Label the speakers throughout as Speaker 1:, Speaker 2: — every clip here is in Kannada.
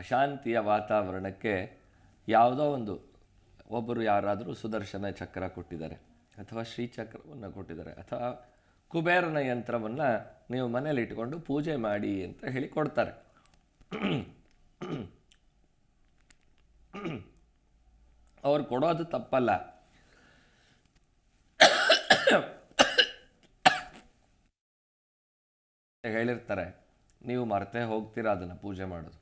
Speaker 1: ಅಶಾಂತಿಯ ವಾತಾವರಣಕ್ಕೆ ಯಾವುದೋ ಒಬ್ಬರು ಯಾರಾದರೂ ಸುದರ್ಶನ ಚಕ್ರ ಕೊಟ್ಟಿದ್ದಾರೆ ಅಥವಾ ಶ್ರೀಚಕ್ರವನ್ನು ಕೊಟ್ಟಿದ್ದಾರೆ ಅಥವಾ ಕುಬೇರನ ಯಂತ್ರವನ್ನು ನೀವು ಮನೇಲಿ ಇಟ್ಕೊಂಡು ಪೂಜೆ ಮಾಡಿ ಅಂತ ಹೇಳಿ ಕೊಡ್ತಾರೆ. ಅವ್ರು ಕೊಡೋದು ತಪ್ಪಲ್ಲ. ಹೇಳಿರ್ತಾರೆ, ನೀವು ಮರ್ತೇ ಹೋಗ್ತೀರಾ ಅದನ್ನು ಪೂಜೆ ಮಾಡೋದು,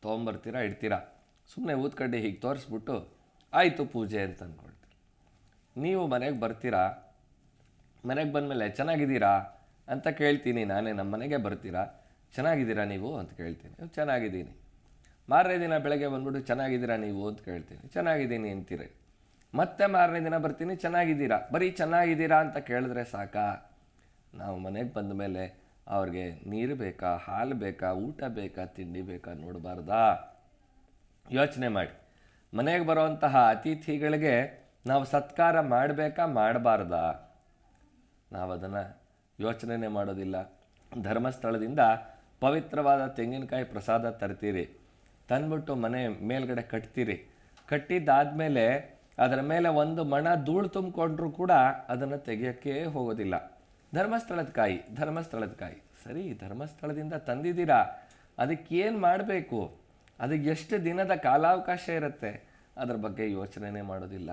Speaker 1: ತೊಗೊಂಬರ್ತೀರಾ ಇಡ್ತೀರಾ, ಸುಮ್ಮನೆ ಊದ್ಕಡ್ಡಿ ಹೀಗೆ ತೋರಿಸ್ಬಿಟ್ಟು ಆಯಿತು ಪೂಜೆ ಅಂತ ಅಂದ್ಕೊಳ್ತೀರಿ. ನೀವು ಮನೆಗೆ ಬರ್ತೀರಾ, ಮನೆಗೆ ಬಂದಮೇಲೆ ಚೆನ್ನಾಗಿದ್ದೀರಾ ಅಂತ ಕೇಳ್ತೀನಿ ನಾನೇ. ನಮ್ಮ ಮನೆಗೆ ಬರ್ತೀರಾ, ಚೆನ್ನಾಗಿದ್ದೀರಾ ನೀವು ಅಂತ ಕೇಳ್ತೀನಿ, ಚೆನ್ನಾಗಿದ್ದೀನಿ. ಮಾರನೇ ದಿನ ಬೆಳಗ್ಗೆ ಬಂದ್ಬಿಟ್ಟು ಚೆನ್ನಾಗಿದ್ದೀರಾ ನೀವು ಅಂತ ಕೇಳ್ತೀನಿ, ಚೆನ್ನಾಗಿದ್ದೀನಿ ಅಂತೀರಿ. ಮತ್ತೆ ಮಾರನೇ ದಿನ ಬರ್ತೀನಿ, ಚೆನ್ನಾಗಿದ್ದೀರಾ. ಬರೀ ಚೆನ್ನಾಗಿದ್ದೀರಾ ಅಂತ ಕೇಳಿದ್ರೆ ಸಾಕಾ? ನಾವು ಮನೆಗೆ ಬಂದ ಮೇಲೆ ಅವ್ರಿಗೆ ನೀರು ಬೇಕಾ, ಹಾಲು ಬೇಕಾ, ಊಟ ಬೇಕಾ, ತಿಂಡಿ ಬೇಕಾ ನೋಡಬಾರ್ದಾ? ಯೋಚನೆ ಮಾಡಿ. ಮನೆಗೆ ಬರುವಂತಹ ಅತಿಥಿಗಳಿಗೆ ನಾವು ಸತ್ಕಾರ ಮಾಡಬೇಕಾ, ಮಾಡಬಾರ್ದಾ? ನಾವು ಅದನ್ನು ಯೋಚನೆ ಮಾಡೋದಿಲ್ಲ. ಧರ್ಮಸ್ಥಳದಿಂದ ಪವಿತ್ರವಾದ ತೆಂಗಿನಕಾಯಿ ಪ್ರಸಾದ ತರ್ತೀರಿ, ತಂದ್ಬಿಟ್ಟು ಮನೆ ಮೇಲ್ಗಡೆ ಕಟ್ತೀರಿ. ಕಟ್ಟಿದ್ದಾದಮೇಲೆ ಅದರ ಮೇಲೆ ಒಂದು ಮಣ ಧೂಳು ತುಂಬಿಕೊಂಡ್ರೂ ಕೂಡ ಅದನ್ನು ತೆಗೆಯೋಕ್ಕೆ ಹೋಗೋದಿಲ್ಲ. ಧರ್ಮಸ್ಥಳದ ಕಾಯಿ ಸರಿ, ಧರ್ಮಸ್ಥಳದಿಂದ ತಂದಿದ್ದೀರಾ, ಅದಕ್ಕೇನು ಮಾಡಬೇಕು, ಅದಕ್ಕೆ ಎಷ್ಟು ದಿನದ ಕಾಲಾವಕಾಶ ಇರುತ್ತೆ, ಅದರ ಬಗ್ಗೆ ಯೋಚನೆ ಮಾಡೋದಿಲ್ಲ.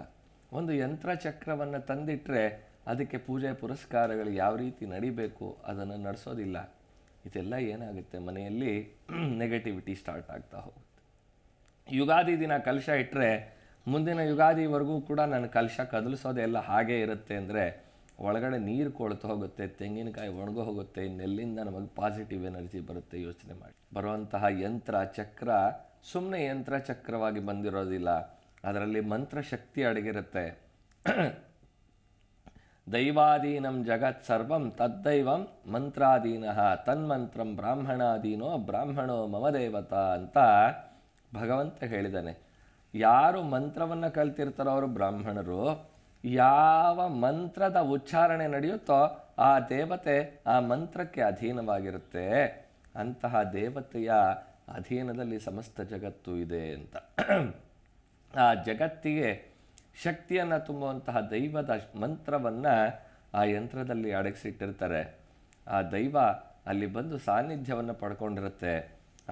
Speaker 1: ಒಂದು ಯಂತ್ರ ಚಕ್ರವನ್ನು ತಂದಿಟ್ಟರೆ ಅದಕ್ಕೆ ಪೂಜೆ ಪುರಸ್ಕಾರಗಳು ಯಾವ ರೀತಿ ನಡಿಬೇಕು ಅದನ್ನು ನಡೆಸೋದಿಲ್ಲ. ಇದೆಲ್ಲ ಏನಾಗುತ್ತೆ, ಮನೆಯಲ್ಲಿ ನೆಗೆಟಿವಿಟಿ ಸ್ಟಾರ್ಟ್ ಆಗ್ತಾ ಹೋಗುತ್ತೆ. ಯುಗಾದಿ ದಿನ ಕಲಶ ಇಟ್ಟರೆ ಮುಂದಿನ ಯುಗಾದಿವರೆಗೂ ಕೂಡ ನನ್ನ ಕಲಶ ಕದಲಿಸೋದೆಲ್ಲ ಹಾಗೇ ಇರುತ್ತೆ ಅಂದರೆ ಒಳಗಡೆ ನೀರು ಕೊಳ್ತು ಹೋಗುತ್ತೆ, ತೆಂಗಿನಕಾಯಿ ಒಣಗೋ ಹೋಗುತ್ತೆ, ಇನ್ನೆಲ್ಲಿಂದ ನಮಗೆ ಪಾಸಿಟಿವ್ ಎನರ್ಜಿ ಬರುತ್ತೆ? ಯೋಚನೆ ಮಾಡಿ. ಬರುವಂತಹ ಯಂತ್ರ ಚಕ್ರ ಸುಮ್ಮನೆ ಯಂತ್ರ ಚಕ್ರವಾಗಿ ಬಂದಿರೋದಿಲ್ಲ, ಅದರಲ್ಲಿ ಮಂತ್ರಶಕ್ತಿ ಅಡಗಿರುತ್ತೆ. ದೈವಾಧೀನಂ ಜಗತ್ ಸರ್ವಂ ತದ್ದೈವಂ ಮಂತ್ರಾಧೀನಃ ತನ್ಮಂತ್ರಂ ಬ್ರಾಹ್ಮಣಾಧೀನೋ ಬ್ರಾಹ್ಮಣೋ ಮಮ ದೇವತಾ ಅಂತ ಭಗವಂತ ಹೇಳಿದ್ದಾನೆ. ಯಾರು ಮಂತ್ರವನ್ನು ಕಲ್ತಿರ್ತಾರೋ ಅವರು ಬ್ರಾಹ್ಮಣರು. ಯಾವ ಮಂತ್ರದ ಉಚ್ಚಾರಣೆ ನಡೆಯುತ್ತೋ ಆ ದೇವತೆ ಆ ಮಂತ್ರಕ್ಕೆ ಅಧೀನವಾಗಿರುತ್ತೆ. ಅಂತಹ ದೇವತೆಯ ಅಧೀನದಲ್ಲಿ ಸಮಸ್ತ ಜಗತ್ತು ಇದೆ ಅಂತ. ಆ ಜಗತ್ತಿಗೆ ಶಕ್ತಿಯನ್ನು ತುಂಬುವಂತಹ ದೈವದ ಮಂತ್ರವನ್ನು ಆ ಯಂತ್ರದಲ್ಲಿ ಅಡಗಿಸಿಟ್ಟಿರ್ತಾರೆ. ಆ ದೈವ ಅಲ್ಲಿ ಬಂದು ಸಾನ್ನಿಧ್ಯವನ್ನು ಪಡ್ಕೊಂಡಿರುತ್ತೆ.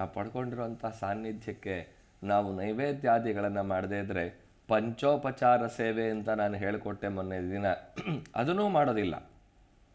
Speaker 1: ಆ ಪಡ್ಕೊಂಡಿರುವಂಥ ಸಾನ್ನಿಧ್ಯಕ್ಕೆ ನಾವು ನೈವೇದ್ಯಾದಿಗಳನ್ನು ಮಾಡದೇ ಇದ್ದರೆ ಪಂಚೋಪಚಾರ ಸೇವೆ ಅಂತ ನಾನು ಹೇಳಿಕೊಟ್ಟೆ ಮೊನ್ನೆ ದಿನ, ಅದನ್ನೂ ಮಾಡೋದಿಲ್ಲ.